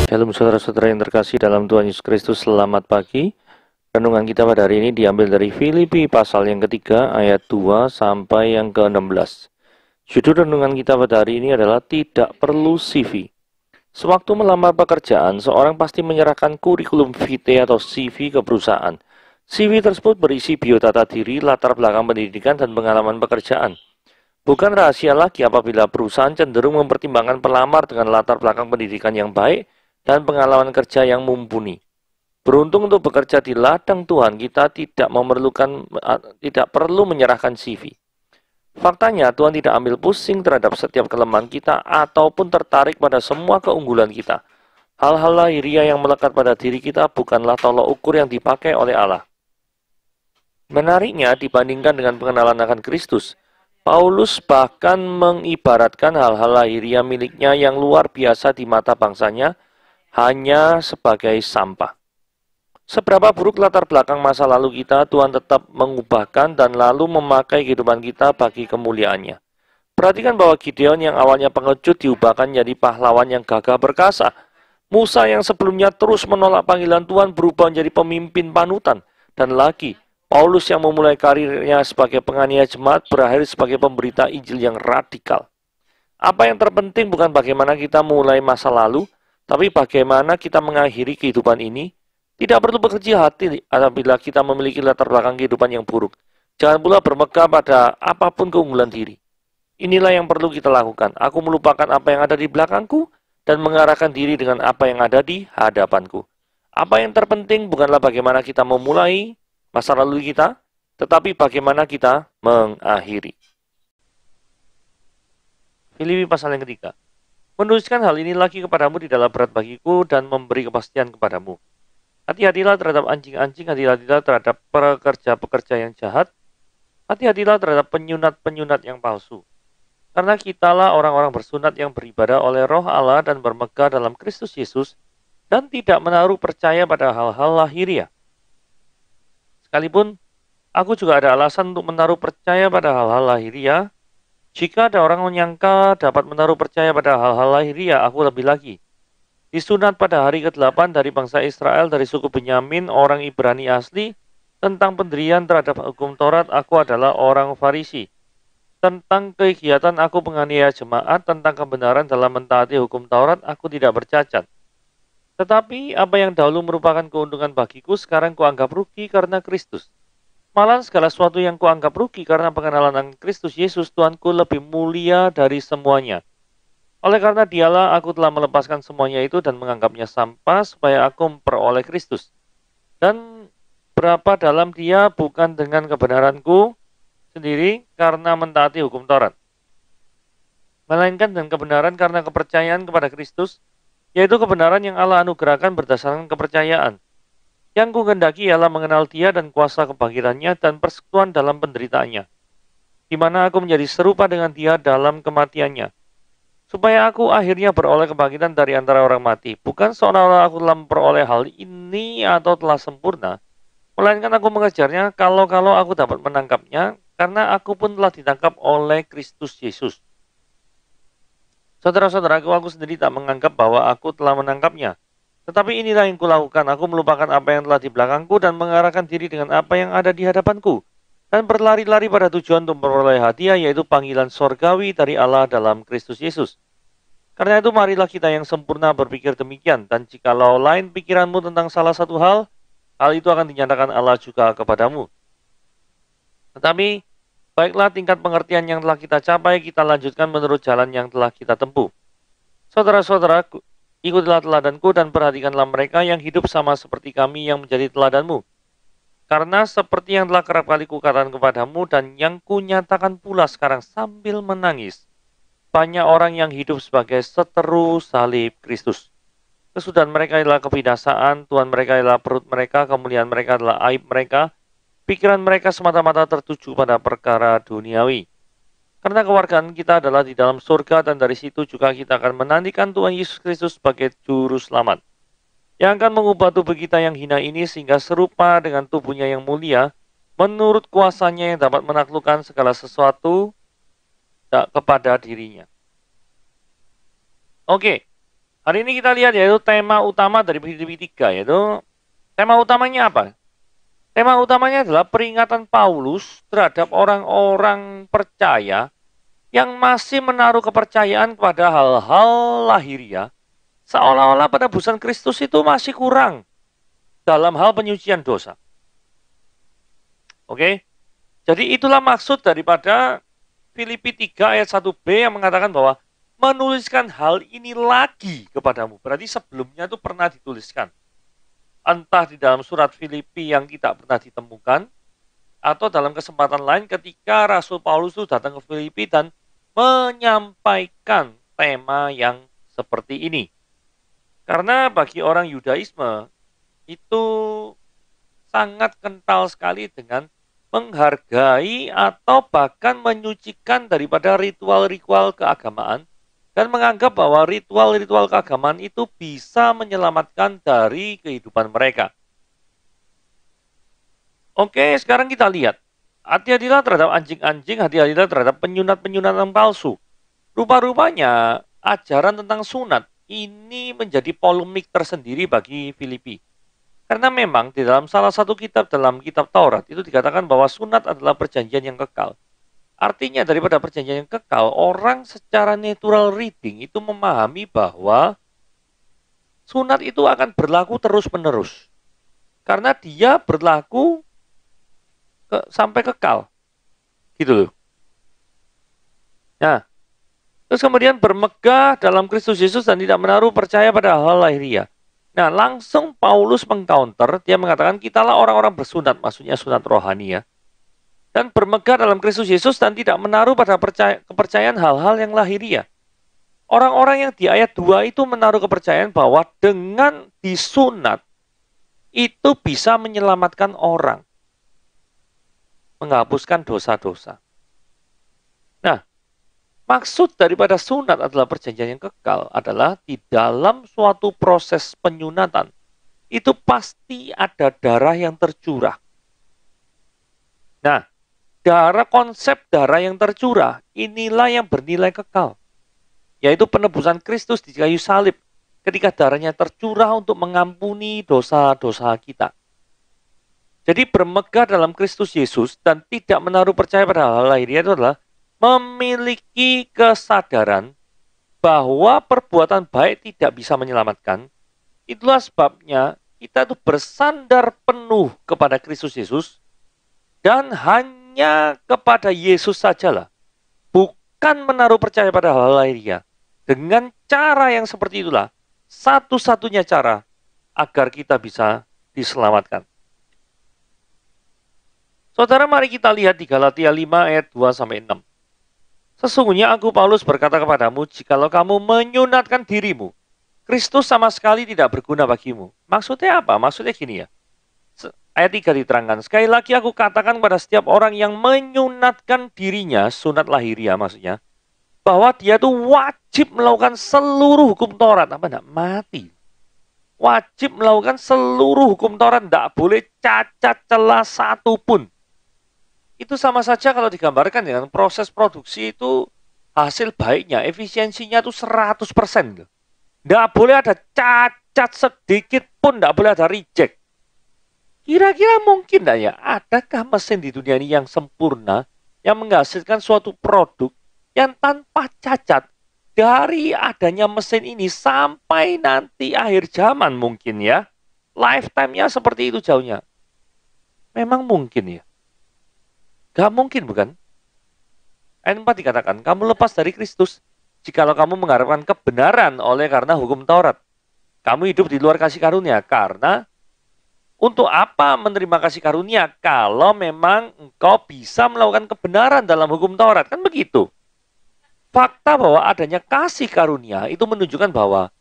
Shalom saudara-saudara yang terkasih dalam Tuhan Yesus Kristus, selamat pagi. Renungan kita pada hari ini diambil dari Filipi pasal yang ketiga ayat 2 sampai yang ke-16. Judul renungan kita pada hari ini adalah tidak perlu CV. Sewaktu melamar pekerjaan, seorang pasti menyerahkan kurikulum vitae atau CV ke perusahaan. CV tersebut berisi biodata diri, latar belakang pendidikan, dan pengalaman pekerjaan. Bukan rahasia lagi apabila perusahaan cenderung mempertimbangkan pelamar dengan latar belakang pendidikan yang baik dan pengalaman kerja yang mumpuni. Beruntung untuk bekerja di ladang Tuhan, kita tidak perlu menyerahkan CV. Faktanya, Tuhan tidak ambil pusing terhadap setiap kelemahan kita ataupun tertarik pada semua keunggulan kita. Hal-hal lahiriah yang melekat pada diri kita bukanlah tolok ukur yang dipakai oleh Allah. Menariknya, dibandingkan dengan pengenalan akan Kristus, Paulus bahkan mengibaratkan hal-hal lahiriah miliknya yang luar biasa di mata bangsanya hanya sebagai sampah. Seberapa buruk latar belakang masa lalu kita, Tuhan tetap mengubahkan dan lalu memakai kehidupan kita bagi kemuliaannya. Perhatikan bahwa Gideon yang awalnya pengecut diubahkan menjadi pahlawan yang gagah perkasa. Musa yang sebelumnya terus menolak panggilan Tuhan berubah menjadi pemimpin panutan. Dan lagi, Paulus yang memulai karirnya sebagai penganiaya jemaat berakhir sebagai pemberita Injil yang radikal. Apa yang terpenting bukan bagaimana kita mulai masa lalu, tapi bagaimana kita mengakhiri kehidupan ini. Tidak perlu berkecil hati apabila kita memiliki latar belakang kehidupan yang buruk. Jangan pula bermegah pada apapun keunggulan diri. Inilah yang perlu kita lakukan. Aku melupakan apa yang ada di belakangku dan mengarahkan diri dengan apa yang ada di hadapanku. Apa yang terpenting bukanlah bagaimana kita memulai masa lalu kita, tetapi bagaimana kita mengakhiri. Filipi pasal yang ketiga. Menuliskan hal ini lagi kepadamu di dalam berat bagiku dan memberi kepastian kepadamu. Hati-hatilah terhadap anjing-anjing, hati-hatilah terhadap pekerja-pekerja yang jahat, hati-hatilah terhadap penyunat-penyunat yang palsu. Karena kitalah orang-orang bersunat yang beribadah oleh roh Allah dan bermegah dalam Kristus Yesus dan tidak menaruh percaya pada hal-hal lahiriah. Sekalipun aku juga ada alasan untuk menaruh percaya pada hal-hal lahiriah. Jika ada orang menyangka dapat menaruh percaya pada hal-hal lahiriah, aku lebih lagi. Disunat pada hari ke-8 dari bangsa Israel dari suku Benyamin, orang Ibrani asli, tentang pendirian terhadap hukum Taurat, aku adalah orang Farisi. Tentang kegiatan aku menganiaya jemaat, tentang kebenaran dalam mentaati hukum Taurat, aku tidak bercacat. Tetapi apa yang dahulu merupakan keuntungan bagiku, sekarang kuanggap rugi karena Kristus. Malah segala sesuatu yang kuanggap rugi karena pengenalan dengan Kristus Yesus, Tuanku lebih mulia dari semuanya. Oleh karena dialah aku telah melepaskan semuanya itu dan menganggapnya sampah supaya aku memperoleh Kristus. Dan berapa dalam dia bukan dengan kebenaranku sendiri karena mentaati hukum Taurat, melainkan dengan kebenaran karena kepercayaan kepada Kristus, yaitu kebenaran yang Allah anugerahkan berdasarkan kepercayaan. Yang kuhendaki ialah mengenal dia dan kuasa kebangkitannya dan persekutuan dalam penderitaannya, di mana aku menjadi serupa dengan dia dalam kematiannya, supaya aku akhirnya beroleh kebangkitan dari antara orang mati. Bukan seolah-olah aku telah memperoleh hal ini atau telah sempurna, melainkan aku mengejarnya kalau aku dapat menangkapnya, karena aku pun telah ditangkap oleh Kristus Yesus. Saudara-saudaraku, aku sendiri tak menganggap bahwa aku telah menangkapnya. Tetapi inilah yang kulakukan, aku melupakan apa yang telah di belakangku dan mengarahkan diri dengan apa yang ada di hadapanku. Dan berlari-lari pada tujuan untuk memperoleh hadiah, yaitu panggilan sorgawi dari Allah dalam Kristus Yesus. Karena itu marilah kita yang sempurna berpikir demikian, dan jikalau lain pikiranmu tentang salah satu hal itu akan dinyatakan Allah juga kepadamu. Tetapi, baiklah tingkat pengertian yang telah kita capai, kita lanjutkan menurut jalan yang telah kita tempuh. Saudara-saudaraku, ikutilah teladanku dan perhatikanlah mereka yang hidup sama seperti kami yang menjadi teladanmu. Karena seperti yang telah kerap kali kukatakan kepadamu dan yang kunyatakan pula sekarang sambil menangis, banyak orang yang hidup sebagai seteru salib Kristus. Kesudahan mereka adalah kebinasaan, Tuhan mereka adalah perut mereka, kemuliaan mereka adalah aib mereka, pikiran mereka semata-mata tertuju pada perkara duniawi. Karena kewargaan kita adalah di dalam surga dan dari situ juga kita akan menantikan Tuhan Yesus Kristus sebagai juru selamat, yang akan mengubah tubuh kita yang hina ini sehingga serupa dengan tubuhnya yang mulia, menurut kuasanya yang dapat menaklukkan segala sesuatu kepada dirinya. Oke, Hari ini kita lihat yaitu tema utama dari Filipi 3, yaitu tema utamanya apa? Tema utamanya adalah peringatan Paulus terhadap orang-orang percaya yang masih menaruh kepercayaan kepada hal-hal lahiriah, seolah-olah penebusan Kristus itu masih kurang dalam hal penyucian dosa. Oke? Jadi itulah maksud daripada Filipi 3 ayat 1b yang mengatakan bahwa menuliskan hal ini lagi kepadamu. Berarti sebelumnya itu pernah dituliskan. Entah di dalam surat Filipi yang tidak pernah ditemukan, atau dalam kesempatan lain ketika Rasul Paulus itu datang ke Filipi dan menyampaikan tema yang seperti ini. Karena bagi orang Yudaisme itu sangat kental sekali dengan menghargai atau bahkan menyucikan daripada ritual-ritual keagamaan dan menganggap bahwa ritual-ritual keagamaan itu bisa menyelamatkan dari kehidupan mereka. Oke, sekarang kita lihat. Hati-hatilah terhadap anjing-anjing, hati-hatilah terhadap penyunat-penyunat yang palsu. Rupa-rupanya ajaran tentang sunat ini menjadi polemik tersendiri bagi Filipi. Karena memang di dalam salah satu kitab dalam kitab Taurat itu dikatakan bahwa sunat adalah perjanjian yang kekal. Artinya daripada perjanjian yang kekal, orang secara natural reading itu memahami bahwa sunat itu akan berlaku terus-menerus. Karena dia berlaku sampai kekal. Gitu loh. Nah, terus kemudian bermegah dalam Kristus Yesus dan tidak menaruh percaya pada hal lahiriah. Nah, langsung Paulus mengcounter, dia mengatakan kitalah orang-orang bersunat, maksudnya sunat rohani ya. Dan bermegah dalam Kristus Yesus dan tidak menaruh pada kepercayaan hal-hal yang lahiriah. Orang-orang yang di ayat 2 itu menaruh kepercayaan bahwa dengan disunat itu bisa menyelamatkan orang. Menghapuskan dosa-dosa. Nah, maksud daripada sunat adalah perjanjian yang kekal adalah di dalam suatu proses penyunatan itu pasti ada darah yang tercurah. Nah, konsep darah yang tercurah inilah yang bernilai kekal. Yaitu penebusan Kristus di kayu salib ketika darahnya tercurah untuk mengampuni dosa-dosa kita. Jadi bermegah dalam Kristus Yesus dan tidak menaruh percaya pada hal lahiriah itu adalah memiliki kesadaran bahwa perbuatan baik tidak bisa menyelamatkan. Itulah sebabnya kita itu bersandar penuh kepada Kristus Yesus dan hanya kepada Yesus sajalah. Bukan menaruh percaya pada hal lahiriah. Dengan cara yang seperti itulah satu-satunya cara agar kita bisa diselamatkan. Saudara, mari kita lihat di Galatia 5 ayat 2-6. Sesungguhnya aku Paulus berkata kepadamu, jikalau kamu menyunatkan dirimu, Kristus sama sekali tidak berguna bagimu. Maksudnya apa? Maksudnya gini ya. Ayat 3 diterangkan, sekali lagi aku katakan pada setiap orang yang menyunatkan dirinya, sunat lahiriah maksudnya, bahwa dia tuh wajib melakukan seluruh hukum Taurat. Apa enggak? Mati. Wajib melakukan seluruh hukum Taurat. Tidak boleh cacat celah satupun. Itu sama saja kalau digambarkan dengan proses produksi itu hasil baiknya, efisiensinya itu 100%. Tidak boleh ada cacat sedikit pun, tidak boleh ada reject. Kira-kira mungkin tidak ya, adakah mesin di dunia ini yang sempurna, yang menghasilkan suatu produk yang tanpa cacat dari adanya mesin ini sampai nanti akhir zaman mungkin ya. Lifetime-nya seperti itu jauhnya. Memang mungkin ya. Gak mungkin bukan? Ayat 4 dikatakan, kamu lepas dari Kristus jikalau kamu mengharapkan kebenaran oleh karena hukum Taurat. Kamu hidup di luar kasih karunia karena untuk apa menerima kasih karunia kalau memang engkau bisa melakukan kebenaran dalam hukum Taurat? Kan begitu. Fakta bahwa adanya kasih karunia itu menunjukkan bahwa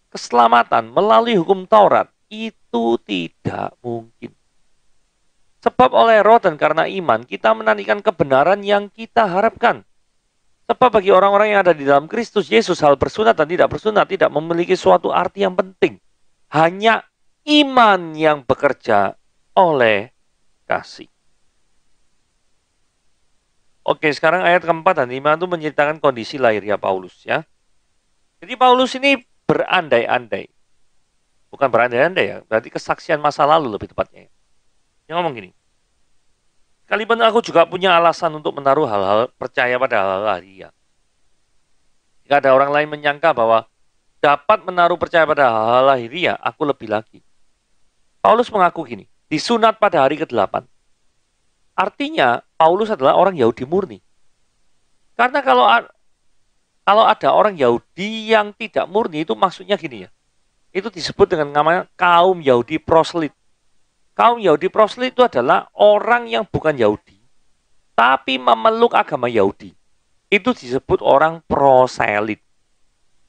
keselamatan melalui hukum Taurat itu tidak mungkin. Sebab oleh roh dan karena iman, kita menantikan kebenaran yang kita harapkan. Sebab bagi orang-orang yang ada di dalam Kristus Yesus, hal bersunat dan tidak bersunat tidak memiliki suatu arti yang penting. Hanya iman yang bekerja oleh kasih. Oke, sekarang ayat keempat dan 5 itu menceritakan kondisi lahirnya Paulus ya. Jadi Paulus ini berandai-andai. Bukan berandai-andai ya, berarti kesaksian masa lalu lebih tepatnya. Dia ngomong gini, sekalipun aku juga punya alasan untuk menaruh hal-hal percaya pada hal-hal lahiriah. Jika ada orang lain menyangka bahwa dapat menaruh percaya pada hal-hal lahiriah, aku lebih lagi. Paulus mengaku gini, disunat pada hari ke-8. Artinya, Paulus adalah orang Yahudi murni. Karena kalau ada orang Yahudi yang tidak murni, itu maksudnya gini ya. Itu disebut dengan namanya kaum Yahudi proselyt. Kaum Yahudi proselyt itu adalah orang yang bukan Yahudi, tapi memeluk agama Yahudi. Itu disebut orang proselit.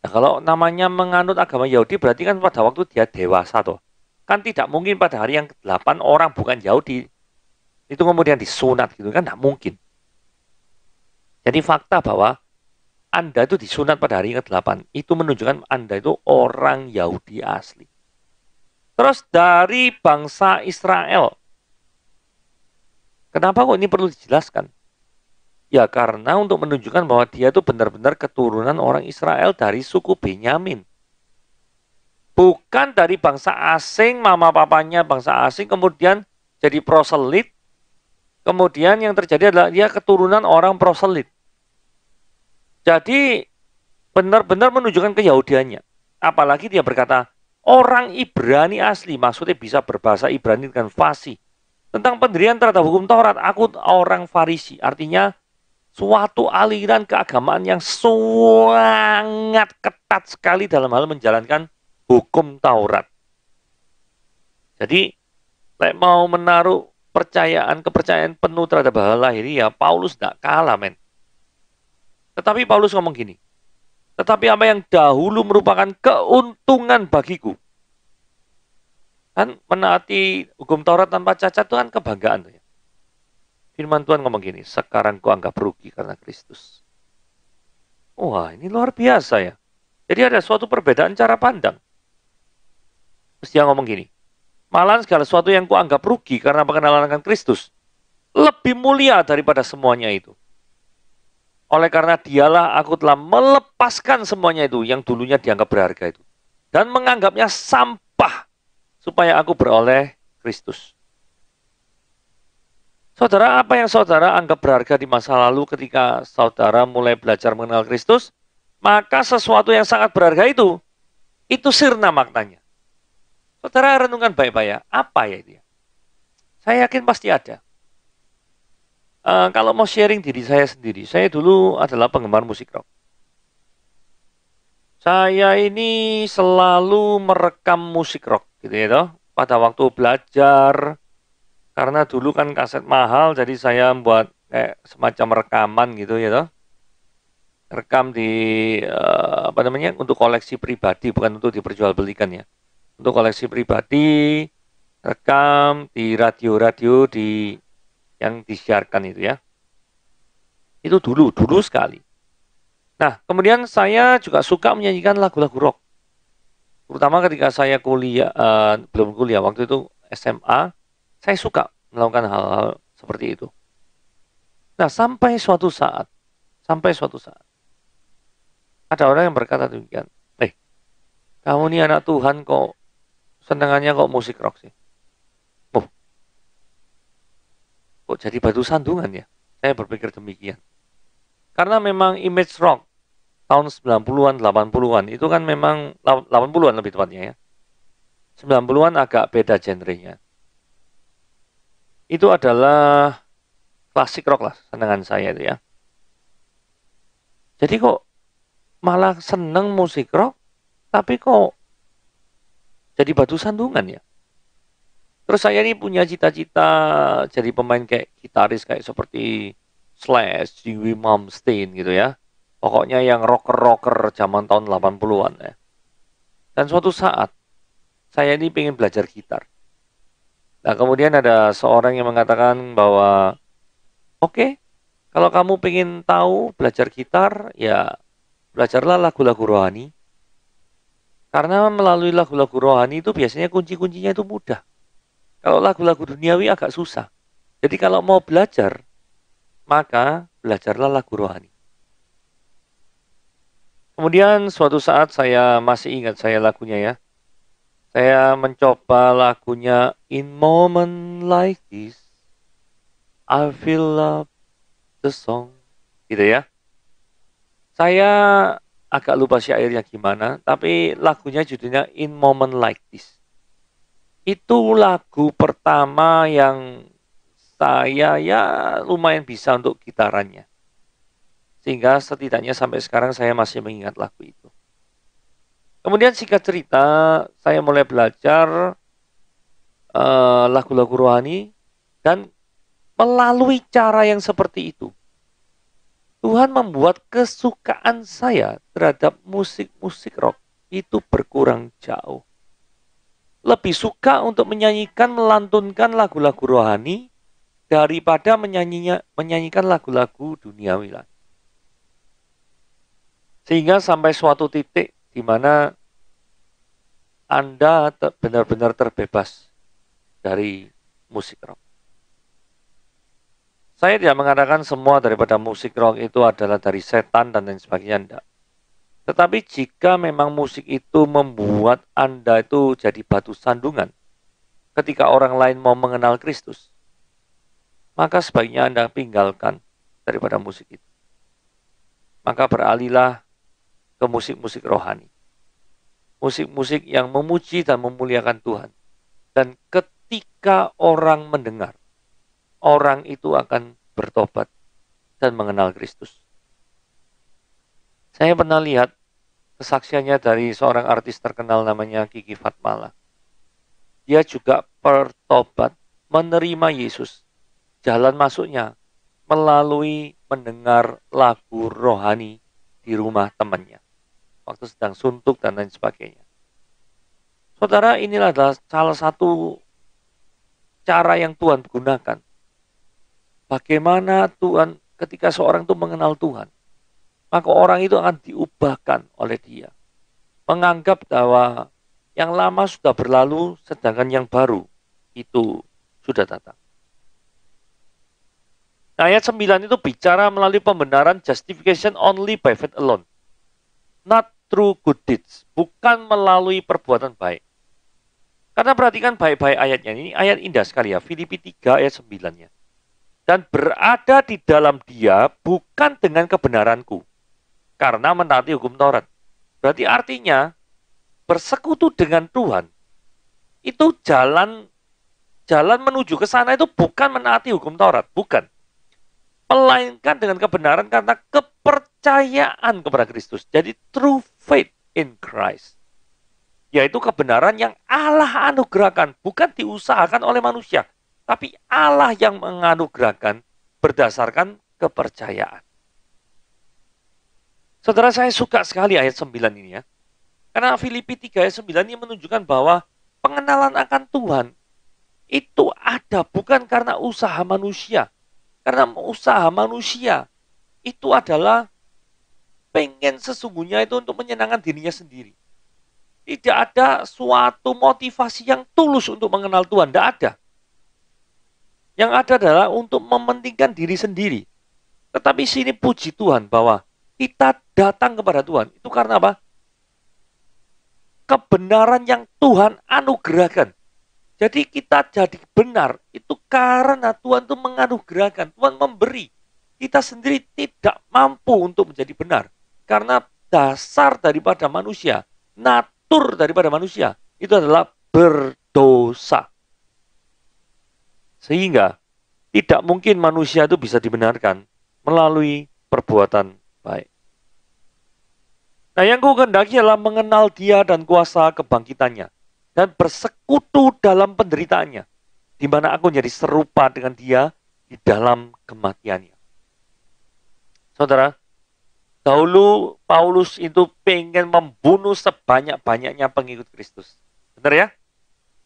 Nah, kalau namanya menganut agama Yahudi, berarti kan pada waktu dia dewasa toh. Kan tidak mungkin pada hari yang ke-8 orang bukan Yahudi itu kemudian disunat gitu kan, tidak mungkin. Jadi fakta bahwa Anda itu disunat pada hari ke-8 itu menunjukkan Anda itu orang Yahudi asli. Terus dari bangsa Israel. Kenapa kok ini perlu dijelaskan? Ya karena untuk menunjukkan bahwa dia itu benar-benar keturunan orang Israel dari suku Benyamin. Bukan dari bangsa asing, mama papanya bangsa asing, kemudian jadi proselit. Kemudian yang terjadi adalah dia keturunan orang proselit. Jadi benar-benar menunjukkan keyahudiannya. Apalagi dia berkata, orang Ibrani asli, maksudnya bisa berbahasa Ibrani dengan fasih. Tentang pendirian terhadap hukum Taurat, aku orang Farisi. Artinya, suatu aliran keagamaan yang sangat ketat sekali dalam hal menjalankan hukum Taurat. Jadi, mau menaruh kepercayaan penuh terhadap hal lahiriah, Paulus tidak kalah, men. Tetapi Paulus ngomong gini, tetapi apa yang dahulu merupakan keuntungan bagiku. Kan menaati hukum Taurat tanpa cacat itu kan kebanggaan. Ya. Firman Tuhan ngomong gini, sekarang ku anggap rugi karena Kristus. Wah, ini luar biasa ya. Jadi ada suatu perbedaan cara pandang. Terus dia ngomong gini, malahan segala sesuatu yang ku anggap rugi karena pengenalan akan Kristus lebih mulia daripada semuanya itu. Oleh karena dialah aku telah melepaskan semuanya itu yang dulunya dianggap berharga itu. Dan menganggapnya sampah supaya aku beroleh Kristus. Saudara, apa yang saudara anggap berharga di masa lalu ketika saudara mulai belajar mengenal Kristus? Maka sesuatu yang sangat berharga itu sirna maknanya. Saudara renungkan baik-baik ya, apa ya itu ya? Saya yakin pasti ada. Kalau mau sharing diri saya sendiri, saya dulu adalah penggemar musik rock. Saya ini selalu merekam musik rock gitu ya toh. Pada waktu belajar, karena dulu kan kaset mahal, jadi saya buat kayak semacam rekaman gitu ya toh. Rekam di untuk koleksi pribadi, bukan untuk diperjualbelikan ya. Untuk koleksi pribadi, rekam di radio-radio yang disiarkan itu ya. Itu dulu sekali. Nah, kemudian saya juga suka menyanyikan lagu-lagu rock. Terutama ketika saya belum kuliah, waktu itu SMA, saya suka melakukan hal-hal seperti itu. Nah, sampai suatu saat, ada orang yang berkata demikian, kamu ini anak Tuhan kok, senangannya kok musik rock sih. Kok jadi batu sandungan ya? Saya berpikir demikian. Karena memang image rock tahun 90-an, 80-an itu kan memang 80-an lebih tepatnya ya. 90-an agak beda genrenya. Itu adalah klasik rock lah, senangan saya itu ya. Jadi kok malah seneng musik rock, tapi kok jadi batu sandungan ya? Terus saya ini punya cita-cita jadi pemain kayak gitaris kayak seperti Slash, Joey Malmsteen gitu ya. Pokoknya yang rocker-rocker zaman tahun 80-an ya. Dan suatu saat saya ini pengen belajar gitar. Nah kemudian ada seorang yang mengatakan bahwa oke, kalau kamu pengen tahu belajar gitar ya belajarlah lagu-lagu rohani. Karena melalui lagu-lagu rohani itu biasanya kunci-kuncinya itu mudah. Kalau lagu-lagu duniawi agak susah. Jadi kalau mau belajar, maka belajarlah lagu rohani. Kemudian suatu saat saya masih ingat saya lagunya ya. Saya mencoba lagunya In Moment Like This, I Feel Love the Song. Gitu ya. Saya agak lupa syairnya gimana, tapi lagunya judulnya In Moment Like This. Itu lagu pertama yang saya ya lumayan bisa untuk gitarannya. Sehingga setidaknya sampai sekarang saya masih mengingat lagu itu. Kemudian singkat cerita, saya mulai belajar lagu-lagu rohani dan melalui cara yang seperti itu, Tuhan membuat kesukaan saya terhadap musik-musik rock itu berkurang jauh. Lebih suka untuk menyanyikan, melantunkan lagu-lagu rohani daripada menyanyikan lagu-lagu duniawi lagi. Sehingga sampai suatu titik di mana Anda benar-benar terbebas dari musik rock. Saya tidak mengatakan semua daripada musik rock itu adalah dari setan dan lain sebagainya, enggak. Tetapi jika memang musik itu membuat Anda itu jadi batu sandungan ketika orang lain mau mengenal Kristus, maka sebaiknya Anda tinggalkan daripada musik itu. Maka beralihlah ke musik-musik rohani. Musik-musik yang memuji dan memuliakan Tuhan. Dan ketika orang mendengar, orang itu akan bertobat dan mengenal Kristus. Saya pernah lihat kesaksiannya dari seorang artis terkenal namanya Kiki Fatmala. Dia juga bertobat, menerima Yesus. Jalan masuknya melalui mendengar lagu rohani di rumah temannya. Waktu sedang suntuk dan lain sebagainya. Saudara, inilah adalah salah satu cara yang Tuhan gunakan. Bagaimana Tuhan ketika seorang itu mengenal Tuhan, maka orang itu akan diubahkan oleh dia. Menganggap bahwa yang lama sudah berlalu, sedangkan yang baru itu sudah datang. Nah, ayat 9 itu bicara melalui pembenaran justification only by faith alone. Not through good deeds. Bukan melalui perbuatan baik. Karena perhatikan baik-baik ayatnya. Ini ayat indah sekali ya. Filipi 3 ayat 9-nya. Dan berada di dalam dia bukan dengan kebenaranku. Karena menaati hukum Taurat. Berarti artinya bersekutu dengan Tuhan. Itu jalan menuju ke sana itu bukan menaati hukum Taurat. Bukan. Melainkan dengan kebenaran karena kepercayaan kepada Kristus. Jadi true faith in Christ. Yaitu kebenaran yang Allah anugerahkan. Bukan diusahakan oleh manusia. Tapi Allah yang menganugerahkan berdasarkan kepercayaan. Saudara, saya suka sekali ayat 9 ini ya. Karena Filipi 3 ayat 9 ini menunjukkan bahwa pengenalan akan Tuhan itu ada bukan karena usaha manusia. Karena usaha manusia itu adalah pengen sesungguhnya itu untuk menyenangkan dirinya sendiri. Tidak ada suatu motivasi yang tulus untuk mengenal Tuhan. Tidak ada. Yang ada adalah untuk mementingkan diri sendiri. Tetapi sini puji Tuhan bahwa kita datang kepada Tuhan. Itu karena apa? Kebenaran yang Tuhan anugerahkan. Jadi kita jadi benar. Itu karena Tuhan itu menganugerahkan. Tuhan memberi. Kita sendiri tidak mampu untuk menjadi benar. Karena dasar daripada manusia, natur daripada manusia, itu adalah berdosa. Sehingga tidak mungkin manusia itu bisa dibenarkan melalui perbuatan baik. Nah, yang kukehendaki adalah mengenal Dia dan kuasa kebangkitannya dan bersekutu dalam penderitaannya, di mana aku menjadi serupa dengan Dia di dalam kematiannya. Saudara, dahulu Paulus itu pengen membunuh sebanyak-banyaknya pengikut Kristus. Benar ya?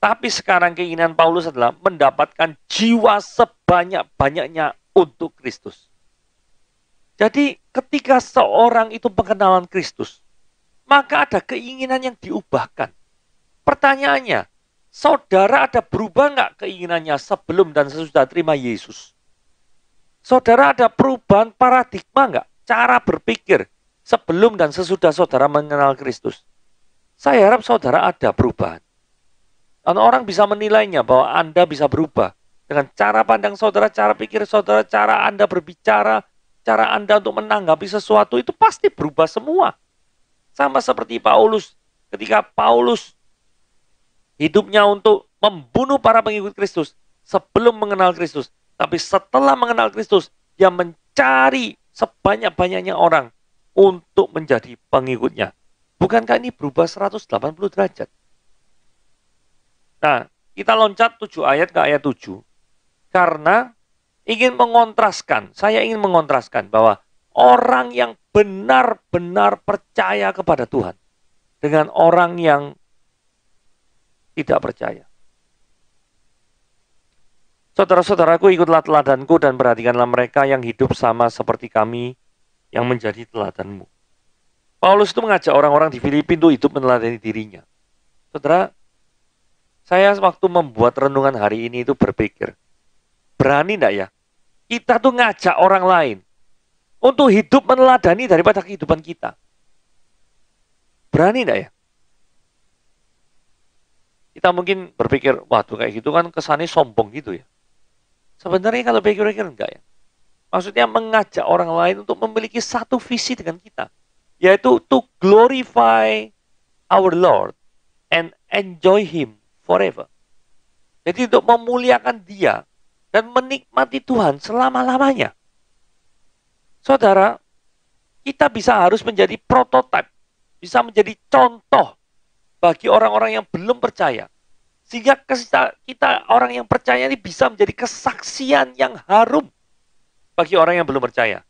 Tapi sekarang keinginan Paulus adalah mendapatkan jiwa sebanyak-banyaknya untuk Kristus. Jadi ketika seorang itu pengenalan Kristus, maka ada keinginan yang diubahkan. Pertanyaannya, saudara ada berubah nggak keinginannya sebelum dan sesudah terima Yesus? Saudara ada perubahan paradigma nggak? Cara berpikir sebelum dan sesudah saudara mengenal Kristus. Saya harap saudara ada perubahan. Karena orang bisa menilainya bahwa Anda bisa berubah. Dengan cara pandang saudara, cara pikir saudara, cara Anda berbicara, cara Anda untuk menanggapi sesuatu itu pasti berubah semua. Sama seperti Paulus. Ketika Paulus hidupnya untuk membunuh para pengikut Kristus sebelum mengenal Kristus. Tapi setelah mengenal Kristus, dia mencari sebanyak-banyaknya orang untuk menjadi pengikutnya. Bukankah ini berubah 180 derajat? Nah, kita loncat 7 ayat ke ayat 7. Karena saya ingin mengontraskan bahwa orang yang benar-benar percaya kepada Tuhan dengan orang yang tidak percaya. Saudara-saudaraku, ikutlah teladanku dan perhatikanlah mereka yang hidup sama seperti kami yang menjadi teladanmu. Paulus itu mengajak orang-orang di Filipi untuk hidup meneladani dirinya. Saudara, saya waktu membuat renungan hari ini itu berpikir, berani enggak ya? Kita tuh ngajak orang lain untuk hidup meneladani daripada kehidupan kita. Berani enggak ya? Kita mungkin berpikir, waduh kayak gitu kan kesannya sombong gitu ya. Sebenarnya kalau pikir-pikir enggak ya. Maksudnya mengajak orang lain untuk memiliki satu visi dengan kita. Yaitu to glorify our Lord and enjoy Him forever. Jadi untuk memuliakan Dia dan menikmati Tuhan selama-lamanya. Saudara, kita harus menjadi prototipe, bisa menjadi contoh bagi orang-orang yang belum percaya. Sehingga kita orang yang percaya ini bisa menjadi kesaksian yang harum bagi orang yang belum percaya.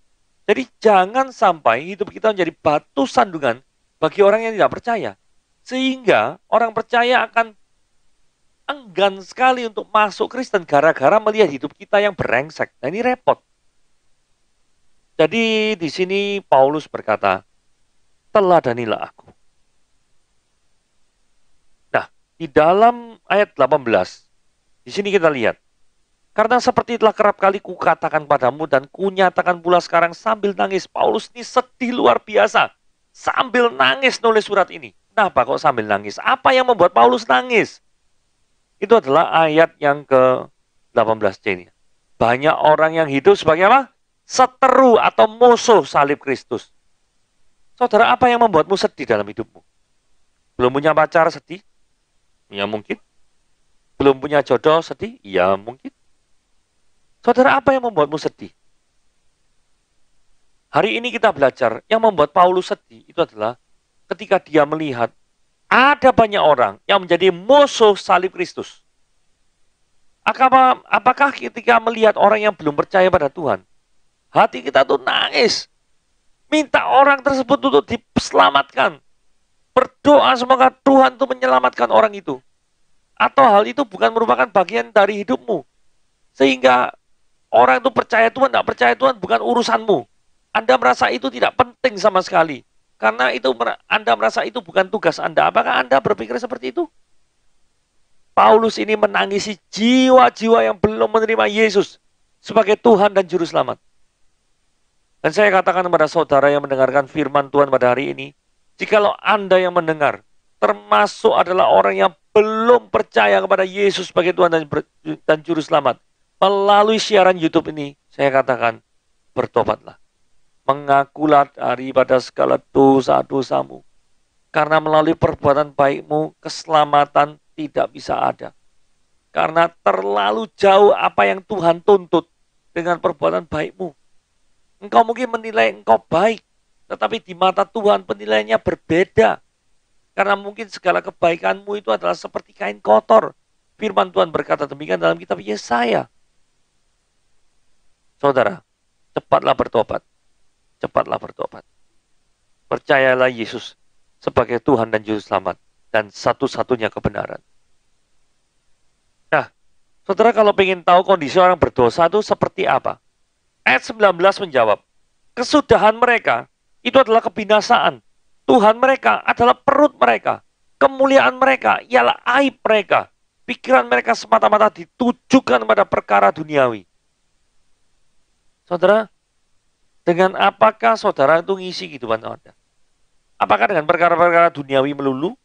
Jadi jangan sampai hidup kita menjadi batu sandungan bagi orang yang tidak percaya. Sehingga orang percaya akan enggan sekali untuk masuk Kristen gara-gara melihat hidup kita yang berengsek. Nah ini repot. Jadi di sini Paulus berkata, teladanilah aku. Nah, di dalam ayat 18, di sini kita lihat, karena seperti telah kerap kali kukatakan padamu dan kunyatakan pula sekarang sambil nangis. Paulus ini sedih luar biasa. Sambil nangis nulis surat ini. Kenapa kok sambil nangis? Apa yang membuat Paulus nangis? Itu adalah ayat yang ke-18C ini. Banyak orang yang hidup sebagai apa? Seteru atau musuh salib Kristus. Saudara, apa yang membuatmu sedih dalam hidupmu? Belum punya pacar sedih? Ya mungkin. Belum punya jodoh sedih? Ya mungkin. Saudara, apa yang membuatmu sedih? Hari ini kita belajar, yang membuat Paulus sedih itu adalah ketika dia melihat ada banyak orang yang menjadi musuh salib Kristus. Apakah ketika melihat orang yang belum percaya pada Tuhan, hati kita tuh nangis, minta orang tersebut untuk diselamatkan, berdoa semoga Tuhan tuh menyelamatkan orang itu, atau hal itu bukan merupakan bagian dari hidupmu, sehingga orang itu percaya Tuhan, tidak percaya Tuhan bukan urusanmu. Anda merasa itu tidak penting sama sekali. Karena itu Anda merasa itu bukan tugas Anda. Apakah Anda berpikir seperti itu? Paulus ini menangisi jiwa-jiwa yang belum menerima Yesus sebagai Tuhan dan Juru Selamat. Dan saya katakan kepada saudara yang mendengarkan firman Tuhan pada hari ini, jikalau Anda yang mendengar, termasuk adalah orang yang belum percaya kepada Yesus sebagai Tuhan dan Juru Selamat, melalui siaran YouTube ini, saya katakan, bertobatlah. Mengakulah daripada segala dosa-dosamu. Karena melalui perbuatan baikmu, keselamatan tidak bisa ada. Karena terlalu jauh apa yang Tuhan tuntut dengan perbuatan baikmu. Engkau mungkin menilai engkau baik, tetapi di mata Tuhan penilaiannya berbeda. Karena mungkin segala kebaikanmu itu adalah seperti kain kotor. Firman Tuhan berkata demikian dalam kitab Yesaya. Saudara, cepatlah bertobat. Cepatlah bertobat. Percayalah Yesus sebagai Tuhan dan Juru Selamat dan satu-satunya kebenaran. Nah, saudara kalau ingin tahu kondisi orang berdosa itu seperti apa? Ayat 19 menjawab, kesudahan mereka itu adalah kebinasaan. Tuhan mereka adalah perut mereka. Kemuliaan mereka ialah aib mereka. Pikiran mereka semata-mata ditujukan pada perkara duniawi. Saudara, Dengan apakah saudara itu ngisi kehidupan Anda? Apakah dengan perkara-perkara duniawi melulu?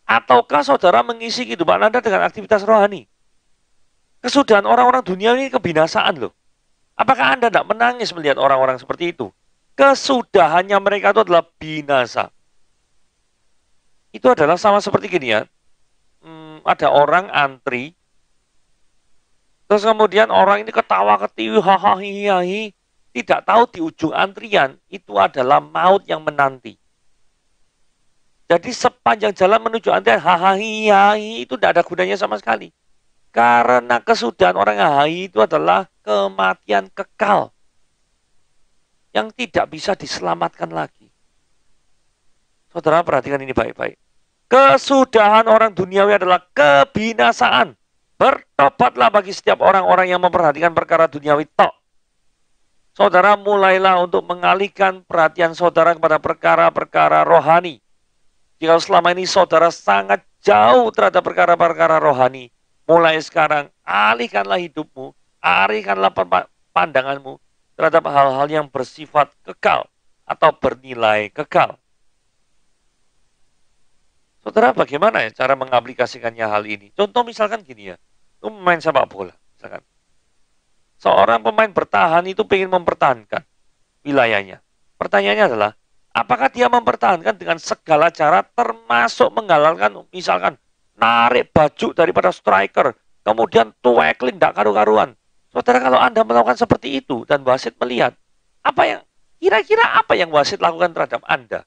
Ataukah saudara mengisi kehidupan Anda dengan aktivitas rohani? Kesudahan orang-orang dunia ini kebinasaan loh. Apakah Anda tidak menangis melihat orang-orang seperti itu? Kesudahannya mereka itu adalah binasa. Itu adalah sama seperti gini ya. Ada orang antri, terus kemudian orang ini ketawa ketiwi, hahaha, tidak tahu di ujung antrian itu adalah maut yang menanti. Jadi sepanjang jalan menuju antrian, hahaha, itu tidak ada gunanya sama sekali. Karena kesudahan orang hahi itu adalah kematian kekal yang tidak bisa diselamatkan lagi. Saudara perhatikan ini baik-baik. Kesudahan orang duniawi adalah kebinasaan. Bertobatlah bagi setiap orang-orang yang memperhatikan perkara duniawi tok. Saudara mulailah untuk mengalihkan perhatian saudara kepada perkara-perkara rohani. Jika selama ini saudara sangat jauh terhadap perkara-perkara rohani, mulai sekarang alihkanlah hidupmu, alihkanlah pandanganmu terhadap hal-hal yang bersifat kekal atau bernilai kekal. Saudara, bagaimana ya cara mengaplikasikannya hal ini? Contoh misalkan gini ya, lu main sepak bola, misalkan. Seorang pemain bertahan itu ingin mempertahankan wilayahnya. Pertanyaannya adalah, apakah dia mempertahankan dengan segala cara termasuk menghalalkan, misalkan, narik baju daripada striker, kemudian tackling tidak karu-karuan. Saudara, kalau Anda melakukan seperti itu dan wasit melihat, kira-kira apa yang wasit lakukan terhadap Anda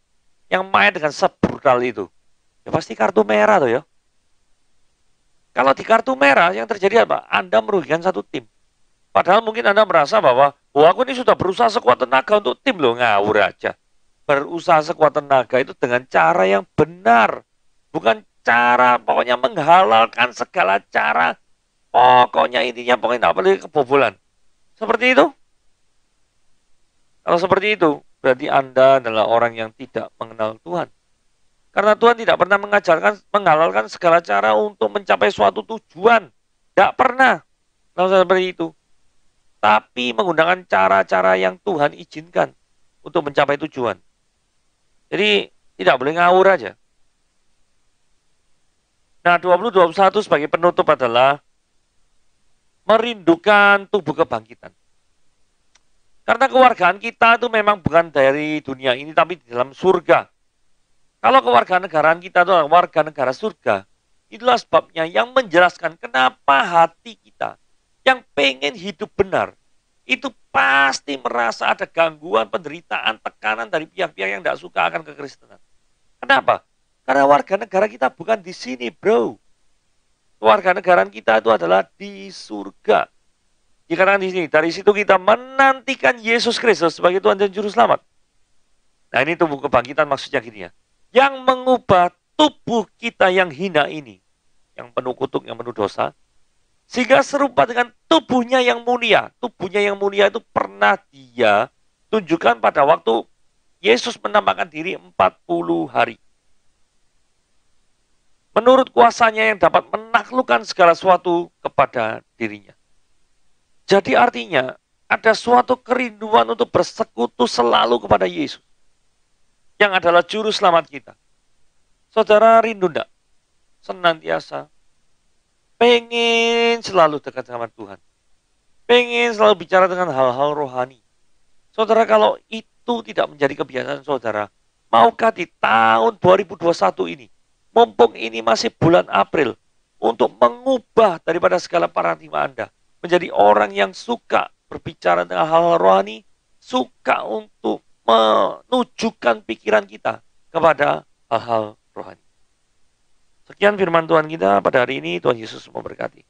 yang main dengan sebrutal itu? Ya pasti kartu merah tuh ya. Kalau di kartu merah yang terjadi apa? Anda merugikan satu tim. Padahal mungkin Anda merasa bahwa, aku ini sudah berusaha sekuat tenaga untuk tim loh, ngawur aja. Berusaha sekuat tenaga itu dengan cara yang benar. Bukan cara pokoknya menghalalkan segala cara. Pokoknya intinya pokoknya tidak boleh kebobolan. Seperti itu. Kalau seperti itu, berarti Anda adalah orang yang tidak mengenal Tuhan. Karena Tuhan tidak pernah menghalalkan segala cara untuk mencapai suatu tujuan. Tidak pernah. Kalau seperti itu. Tapi menggunakan cara-cara yang Tuhan izinkan untuk mencapai tujuan. Jadi tidak boleh ngawur aja. Nah, 2021 sebagai penutup adalah merindukan tubuh kebangkitan. Karena kewargaan kita itu memang bukan dari dunia ini, tapi di dalam surga. Kalau kewarganegaraan kita itu adalah warga negara surga, itulah sebabnya yang menjelaskan kenapa hati kita yang pengen hidup benar, itu pasti merasa ada gangguan, penderitaan, tekanan dari pihak-pihak yang tidak suka akan kekristenan. Kenapa? Karena warga negara kita bukan di sini, bro. Warga negara kita itu adalah di surga. Dikatakan di sini, dari situ kita menantikan Yesus Kristus sebagai Tuhan dan Juru Selamat. Nah, ini tubuh kebangkitan maksudnya gini ya. Yang mengubah tubuh kita yang hina ini, yang penuh kutuk, yang penuh dosa, sehingga serupa dengan tubuhnya yang mulia. Tubuhnya yang mulia itu pernah dia tunjukkan pada waktu Yesus menampakkan diri 40 hari. Menurut kuasanya yang dapat menaklukkan segala sesuatu kepada dirinya. Jadi artinya ada suatu kerinduan untuk bersekutu selalu kepada Yesus. Yang adalah juru selamat kita. Saudara rindu enggak? Senantiasa. Pengen selalu dekat sama Tuhan. Pengen selalu bicara dengan hal-hal rohani. Saudara, kalau itu tidak menjadi kebiasaan saudara, maukah di tahun 2021 ini, mumpung ini masih bulan April, untuk mengubah daripada segala paradigma Anda, menjadi orang yang suka berbicara dengan hal-hal rohani, suka untuk menunjukkan pikiran kita kepada hal-hal rohani. Sekian firman Tuhan kita pada hari ini. Tuhan Yesus memberkati.